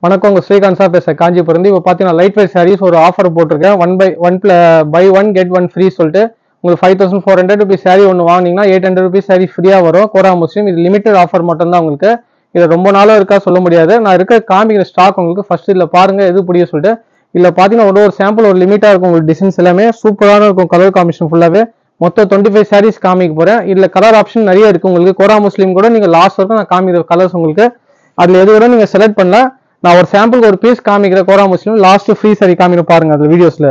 வணக்கம் உங்க ஸ்ரீகாந்த் சார் பேசுறேன் காஞ்சிபுரம். இப்போ பார்த்தீங்கன்னா லைட் வெயிட் சாரீஸ் ஒரு ஆஃபர் போட்டிருக்கேன். Buy one get one free சொல்லிட்டு உங்களுக்கு 5400 rupees சாரீ ஒன்று வாங்கினீங்கன்னா 800 rupees சாரீ ஃப்ரீயாக வரும். கோரா முஸ்லீம் இது லிமிடெட் ஆஃபர் மட்டும் தான் உங்களுக்கு. இது ரொம்ப நாளும் இருக்கா சொல்ல முடியாது. நான் இருக்க காமிக்கிற ஸ்டாக் உங்களுக்கு ஃபர்ஸ்ட் இதில் பாருங்க எது புரியும் சொல்லிட்டு. இதில் பார்த்தீங்கன்னா ஒரு சாம்பிள் ஒரு லிமிட்டாக இருக்கும். உங்களுக்கு டிசைன்ஸ் எல்லாமே சூப்பரான இருக்கும். கலர் காம்பினேஷன் ஃபுல்லாகவே மொத்தம் 25 சாரீஸ் காமிக்க போகிறேன். இதில் கலர் ஆப்ஷன் நிறைய இருக்குது உங்களுக்கு. கோரா முஸ்லீம் கூட நீங்கள் லாஸ்ட் வரைக்கும் நான் காமிக்கிற கலர்ஸ் உங்களுக்கு அதில் எது கூட நீங்கள் செலக்ட் பண்ணலாம். நான் ஒரு சாம்பிளுக்கு ஒரு பீஸ் காமிக்கிறேன். கோரா முஸ்லீம் லாஸ்ட் ஃப்ரீ சாரி காமிக்கிற பாருங்க அந்த வீடியோஸ்ல.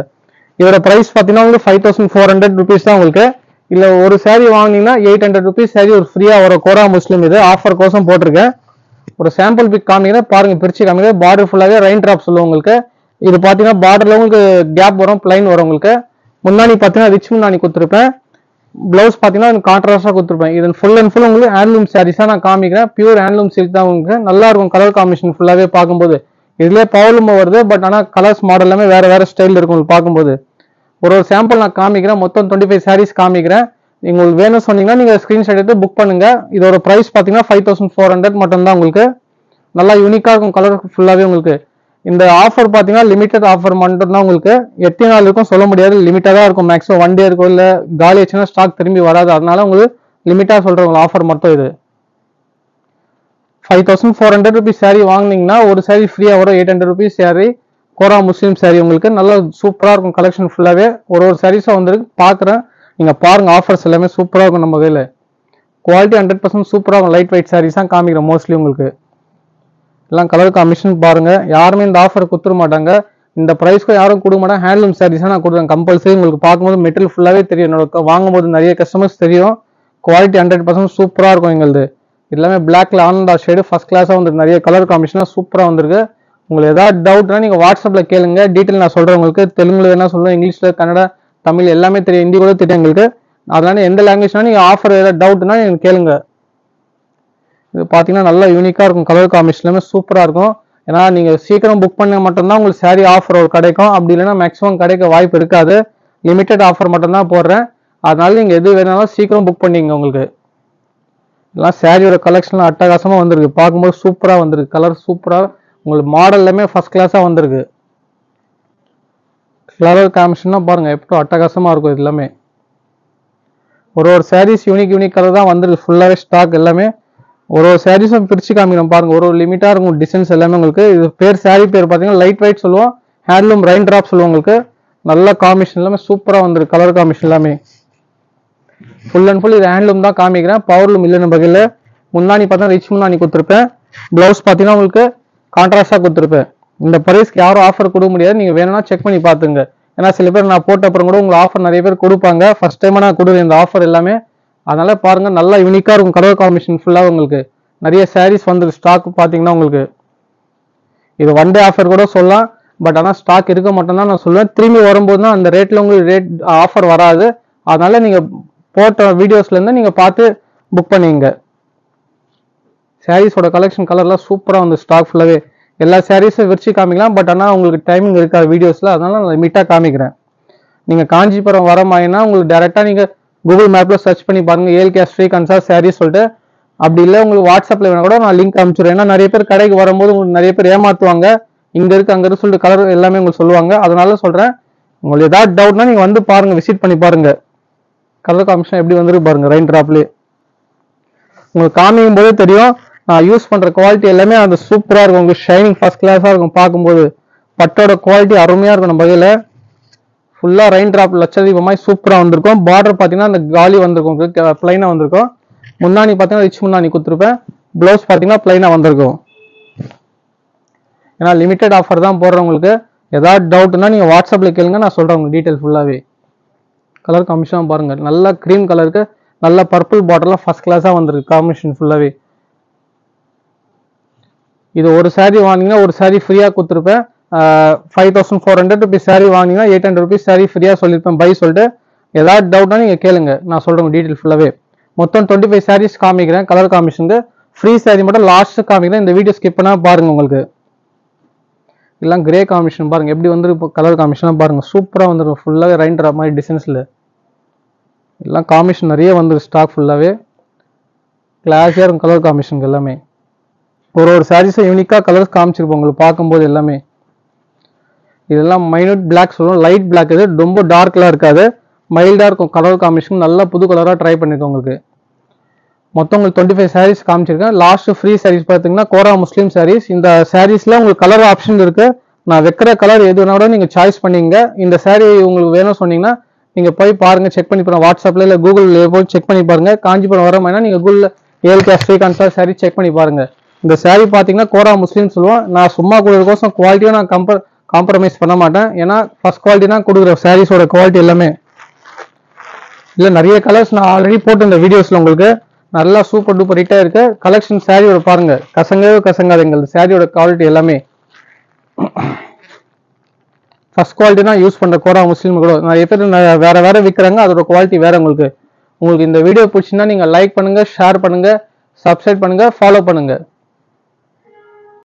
இதோட பிரைஸ் பார்த்தீங்கன்னா உங்களுக்கு 5400 rupees தான் உங்களுக்கு. இல்லை ஒரு சாரி வாங்கினீங்கன்னா 800 rupees சாரி ஒரு ஃப்ரீயாக வரும். கோரா முஸ்லீம் இது ஆஃபர் கோசம் போட்டிருக்கேன். ஒரு சாம்பிள் பிக் காமிக்கிறேன் பாருங்க, பிரிச்சு காமிக்கிறேன். பார்டர் ஃபுல்லாகவே ரெயின் ட்ராப் சொல்லுவோம் உங்களுக்கு. இது பார்த்தீங்கன்னா பார்டர்ல உங்களுக்கு கேப் வரும், பிளைன் வரும் உங்களுக்கு. முன்னாடி பார்த்தீங்கன்னா ரிச் முன்னாடி கொடுத்துருப்பேன். பிளவுஸ் பார்த்தீங்கன்னா கான்ட்ராஸ்டாக கொடுத்துருப்பேன். இது ஃபுல் அண்ட் ஃபுல் உங்களுக்கு ஹேண்ட்லூம் சாரீஸாக நான் காமிக்கிறேன். பியூர் ஹேண்ட்லூம் சில்க் தான் உங்களுக்கு. நல்லா இருக்கும் கலர் காம்பினேஷன் ஃபுல்லாகவே பார்க்கும்போது. இதுலேயே பவுலுமா வருது, பட் ஆனால் கலர்ஸ் மாடல் எல்லாமே வேற வேற ஸ்டைல் இருக்கும் உங்களுக்கு பார்க்கும்போது. ஒரு சாம்பிள் நான் காமிக்கிறேன். மொத்தம் 25 சாரீஸ் காமிக்கிறேன். உங்களுக்கு வேணும் சொன்னீங்கன்னா நீங்கள் ஸ்க்ரீன்ஷாட் எடுத்து புக் பண்ணுங்க. இதோட ப்ரைஸ் பார்த்தீங்கன்னா 5400 மட்டும் தான் உங்களுக்கு. நல்லா யூனிக்காக இருக்கும் கலர் ஃபுல்லாகவே உங்களுக்கு. இந்த ஆஃபர் பார்த்தீங்கன்னா லிமிடெட் ஆஃபர் மட்டும் தான் உங்களுக்கு. எத்தனை நாள் இருக்கும் சொல்ல முடியாது. லிமிட்டாக தான் இருக்கும். மேக்ஸிமம் 1 day இருக்கும். இல்லை காலி ஆச்சுன்னா ஸ்டாக் திரும்பி வராது. அதனால உங்களுக்கு லிமிட்டாக சொல்கிறவங்க ஆஃபர் மட்டும் இது. 5400 rupees சாரி வாங்கினீங்கன்னா ஒரு சாரி ஃப்ரீயாக வரும். 800 rupees சாரி கோரா முஸ்லீம் சாரி உங்களுக்கு. நல்லா சூப்பராக இருக்கும் கலெக்ஷன் ஃபுல்லாகவே. ஒரு சாரீஸாக வந்துருக்கு பார்க்குறேன். நீங்கள் பாருங்கள் ஆஃபர்ஸ் எல்லாமே சூப்பராக இருக்கும் நம்ம கையில். குவாலிட்டி 100% சூப்பராக இருக்கும். லைட் வெயிட் சாரீஸ் தான் காமிக்கிறேன் மோஸ்ட்லி உங்களுக்கு. எல்லாம் கலர் காம்பினேஷன் பாருங்க. யாருமே இந்த ஆஃபர் கொடுத்துட மாட்டாங்க. இந்த ப்ரைஸ்க்கு யாரும் கொடுக்க மாட்டாங்க. ஹேண்ட்லூம் சாரீஸாக நான் கொடுக்குறேன் கம்பல்சரி. உங்களுக்கு பார்க்கும்போது மெட்டீரியல் ஃபுல்லாகவே தெரியும். என்னோட வாங்கும்போது நிறைய கஸ்டமர்ஸ் தெரியும். குவாலிட்டி 100% சூப்பராக இருக்கும் எங்களுது. எல்லாமே பிளாக்ல ஆனந்தா ஷேடு ஃபர்ஸ்ட் கிளாஸாக வந்துருக்கு. நிறைய கலர் காம்பினேஷனாக சூப்பராக வந்திருக்கு. உங்களுக்கு ஏதாவது டவுட்னா நீங்கள் வாட்ஸ்அப்பில் கேளுங்க. டீட்டெயில் நான் சொல்கிறேன் உங்களுக்கு. தெலுங்குல என்ன சொல்லுவேன், இங்கிலீஷில், கன்னடா, தமிழ் எல்லாமே தெரியும். ஹிந்தி கூட தெரியும் எங்களுக்கு. அதனால எந்த லாங்குவேஜ்னா நீங்கள் ஆஃபர் ஏதாவது டவுட்னா நீங்கள் கேளுங்க. இது பார்த்தீங்கன்னா நல்லா யூனிக்காக இருக்கும். கலர் காம்பினேஷன் எல்லாமே சூப்பராக இருக்கும். ஏன்னா நீங்கள் சீக்கிரம் புக் பண்ண மட்டும்தான் உங்களுக்கு சாரி ஆஃபர் ஒரு கிடைக்கும். அப்படி இல்லைன்னா மேக்ஸிமம் கிடைக்க வாய்ப்பு இருக்காது. லிமிட்டட் ஆஃபர் மட்டும்தான் போடுறேன். அதனால நீங்கள் எது வேணாலும் சீக்கிரம் புக் பண்ணிங்க உங்களுக்கு. எல்லாம் சாரியோட கலெக்ஷன்லாம் அட்டகாசமாக வந்திருக்கு. பார்க்கும்போது சூப்பராக வந்திருக்கு. கலர் சூப்பராக உங்களுக்கு மாடல் எல்லாமே ஃபர்ஸ்ட் கிளாஸாக வந்திருக்கு. கலர் காம்பினேஷன்னா பாருங்கள் எப்படி அட்டகாசமாக இருக்கும். இது எல்லாமே ஒரு சாரீஸ் யூனிக் கலர் தான் வந்திருக்கு. ஃபுல்லாகவே ஸ்டாக் எல்லாமே ஒரு சாரீஸும் பிரிச்சு காமிக்கிறோம் பாருங்க. ஒரு லிமிட்டா இருக்கும் டிசைன்ஸ் எல்லாமே உங்களுக்கு. இது பேர் சாரி பேர் பார்த்தீங்கன்னா லைட் வெயிட் சொல்லுவோம். ஹேண்ட்லூம் ரெயின் டிராப் சொல்லுவோம் உங்களுக்கு. நல்ல காம்பினேஷன் எல்லாமே சூப்பராக வந்துருக்கு. கலர் காம்பினேஷன் எல்லாமே ஃபுல் அண்ட் ஃபுல் இது ஹேண்ட்லூம் தான் காமிக்கிறேன். பவர்லூம் இல்லை நம்ம வகையில். முன்னாடி பார்த்தா ரிச் முன்னாடி கொடுத்துருப்பேன். பிளவுஸ் பார்த்தீங்கன்னா உங்களுக்கு கான்ட்ராஸ்டாக கொடுத்துருப்பேன். இந்த ப்ரைஸ்க்கு யாரும் ஆஃபர் கொடுக்க முடியாது. நீங்கள் வேணும்னா செக் பண்ணி பார்த்துங்க. ஏன்னா சில பேர் நான் போட்ட அப்புறம் கூட உங்களுக்கு ஆஃபர் நிறைய பேர் கொடுப்பாங்க. ஃபர்ஸ்ட் டைம் நான் கொடுக்குறேன் இந்த ஆஃபர் எல்லாமே. அதனால பாருங்க நல்லா யூனிக்காக இருக்கும் கலர் காம்பினேஷன் ஃபுல்லாக உங்களுக்கு. நிறைய சாரீஸ் வந்து ஸ்டாக் பார்த்தீங்கன்னா உங்களுக்கு இது 1 day ஆஃபர் கூட சொல்லலாம். பட் ஆனால் ஸ்டாக் இருக்க மட்டும்தான் நான் சொல்லுவேன். திரும்பி வரும்போது தான் அந்த ரேட்டில் உங்களுக்கு ரேட் ஆஃபர் வராது. அதனால நீங்கள் போட்ட வீடியோஸ்லேருந்து நீங்கள் பார்த்து புக் பண்ணிங்க. சாரீஸோட கலெக்ஷன் கலர்லாம் சூப்பராக வந்து ஸ்டாக் ஃபுல்லாகவே. எல்லா சாரீஸும் விரிச்சு காமிக்கலாம். பட் ஆனால் உங்களுக்கு டைமிங் இருக்காது வீடியோஸில். அதனால நான் லிமிட்டாக காமிக்கிறேன். நீங்கள் காஞ்சிபுரம் வர மாதிரினா உங்களுக்கு டேரெக்டாக நீங்கள் கூகுள் மேப்பில் சர்ச் பண்ணி பாருங்கள். ஏல்கே ஸ்ரீகாந்த் சார் சாரீஸ் சொல்லிட்டு. அப்படி இல்லை உங்களுக்கு வாட்ஸ்அப்பில் வேணா கூட நான் லிங்க் அனுப்பிச்சுடுறேன். ஏன்னா நிறைய பேர் கடைக்கு வரும்போது உங்களுக்கு நிறைய பேர் ஏமாற்றுவாங்க. இங்கே இருக்கு அங்கே இருக்கு சொல்லிட்டு கலர் எல்லாமே உங்களுக்கு சொல்லுவாங்க. அதனால சொல்கிறேன். உங்களுக்கு ஏதாவது டவுட்னா நீங்கள் வந்து பாருங்கள், விசிட் பண்ணி பாருங்கள். கலர் காம்பினேஷன் எப்படி வந்துருக்கு பாருங்கள். ரெயின் ட்ராப்லேயே உங்களுக்கு காமிக்கும் போதே தெரியும். நான் யூஸ் பண்ணுற குவாலிட்டி எல்லாமே அந்த சூப்பராக இருக்கும். உங்களுக்கு ஷைனிங் ஃபர்ஸ்ட் கிளாஸாக இருக்கும். பார்க்கும்போது பட்டோட குவாலிட்டி அருமையாக இருக்கும். நம்ம வகையில் ஃபுல்லாக ரெயின் ட்ராப் லட்சதீபமாய் சூப்பராக வந்திருக்கும். பார்டர் பார்த்தீங்கன்னா அந்த காலி வந்திருக்கும் உங்களுக்கு. பிளைனாக வந்திருக்கும். முன்னாடி பார்த்தீங்கன்னா ரிச் முன்னாடி கொடுத்துருப்பேன். ப்ளவுஸ் பார்த்தீங்கன்னா பிளைனாக வந்திருக்கும். ஏன்னா லிமிட்டட் ஆஃபர் தான் போடுறவங்களுக்கு. ஏதாவது டவுட்னா நீங்கள் வாட்ஸ்அப்பில் கேளுங்க, நான் சொல்கிறேன் உங்களுக்கு டீட்டெயில் ஃபுல்லாகவே. கலர் காம்பினேஷன் பாருங்கள். நல்லா க்ரீம் கலருக்கு நல்ல பர்பிள் பார்டர்லாம் ஃபர்ஸ்ட் கிளாஸாக வந்திருக்கு காம்பினேஷன் ஃபுல்லாகவே. இது ஒரு சாரீ வாங்கினீங்கன்னா ஒரு சாரீ ஃப்ரீயாக கொடுத்துருப்பேன். 5400 rupees சாரீ வாங்கினீங்கன்னா 800 rupees சாரீ ஃப்ரீயாக சொல்லியிருப்பேன் பை சொல்லிட்டு. ஏதாவது டவுட்னா நீங்கள் கேளுங்க, நான் சொல்கிறேன் டீட்டெயில் ஃபுல்லாகவே. மொத்தம் 25 சாரீஸ் காமிக்கிறேன். கலர் காம்பினேஷனுக்கு ஃப்ரீ சாரீ மட்டும் லாஸ்ட்டு காமிக்கிறேன். இந்த வீடியோ ஸ்கிப் பண்ணால் பாருங்கள் உங்களுக்கு. எல்லாம் கிரே காம்பினேஷன் பாருங்கள் எப்படி வந்து இப்போ கலர் காம்பினேஷனாக பாருங்கள். சூப்பராக வந்துடும். ஃபுல்லாகவே ரெயின் ட்ராப் மாதிரி டிசைன்ஸில் எல்லாம் காம்பினேஷன் நிறைய வந்துடும். ஸ்டாக் ஃபுல்லாகவே கிளாஸியாக இருக்கும் கலர் காம்பினேஷனுக்கு எல்லாமே. ஒரு சாரீஸை யூனிக்காக கலர்ஸ் காமிச்சிருப்போம் உங்களுக்கு பார்க்கும்போது எல்லாமே. இதெல்லாம் மைனூட் பிளாக் சொல்லுவோம், லைட் பிளாக். இது ரொம்ப டார்க்லாம் இருக்காது, மைல்டாக இருக்கும். கலர் காம்பினேஷன் நல்லா புது கலராக ட்ரை பண்ணியிருக்கோம் உங்களுக்கு. மொத்தம் உங்களுக்கு 25 சாரீஸ் காமிச்சிருக்கேன். லாஸ்ட் ஃப்ரீ சாரீஸ் பார்த்தீங்கன்னா கோரா முஸ்லீம் சாரீஸ். இந்த சாரீஸில் உங்களுக்கு கலர் ஆப்ஷன் இருக்குது. நான் வைக்கிற கலர் எதுனா கூட நீங்கள் சாய்ஸ் பண்ணிங்க. இந்த சாரீ உங்களுக்கு வேணும்னு சொன்னீங்கன்னா நீங்கள் போய் பாருங்கள், செக் பண்ணி பாருங்கள். வாட்ஸ்அப்பில் இல்லை கூகுளில் போய் செக் பண்ணி பாருங்கள். காஞ்சிபுரம் வர மாதிரினா நீங்கள் கூகுளில் ஏல்கே ஸ்ரீகாந்த் சார் சாரீ செக் பண்ணி பாருங்கள். இந்த சாரீ பார்த்தீங்கன்னா கோரா முஸ்லீம் சொல்லுவோம். நான் சும்மா கொடுக்குறதுக்கோசம் குவாலிட்டியும் நான் காம்ப்ரமைஸ் பண்ண மாட்டேன். ஏன்னா ஃபர்ஸ்ட் குவாலிட்டி தான் கொடுக்குற சாரீஸோட குவாலிட்டி எல்லாமே. இல்லை நிறைய கலர்ஸ் நான் ஆல்ரெடி போட்டு இந்த வீடியோஸில் உங்களுக்கு நல்லா சூப்பர் டூப்பர் ஹிட்டாக இருக்கு. கலெக்ஷன் சாரியோட பாருங்க, கசங்கவே கசங்காதுங்க. சாரியோட குவாலிட்டி எல்லாமே ஃபர்ஸ்ட் குவாலிட்டி தான் யூஸ் பண்ணுற கோரா முஸ்லீம் கூட. நிறைய பேர் வேற விற்கிறாங்க, அதோட குவாலிட்டி வேற. உங்களுக்கு இந்த வீடியோ பிடிச்சிருந்தா நீங்கள் லைக் பண்ணுங்க, ஷேர் பண்ணுங்க, சப்ஸ்கிரைப் பண்ணுங்க, ஃபாலோ பண்ணுங்க.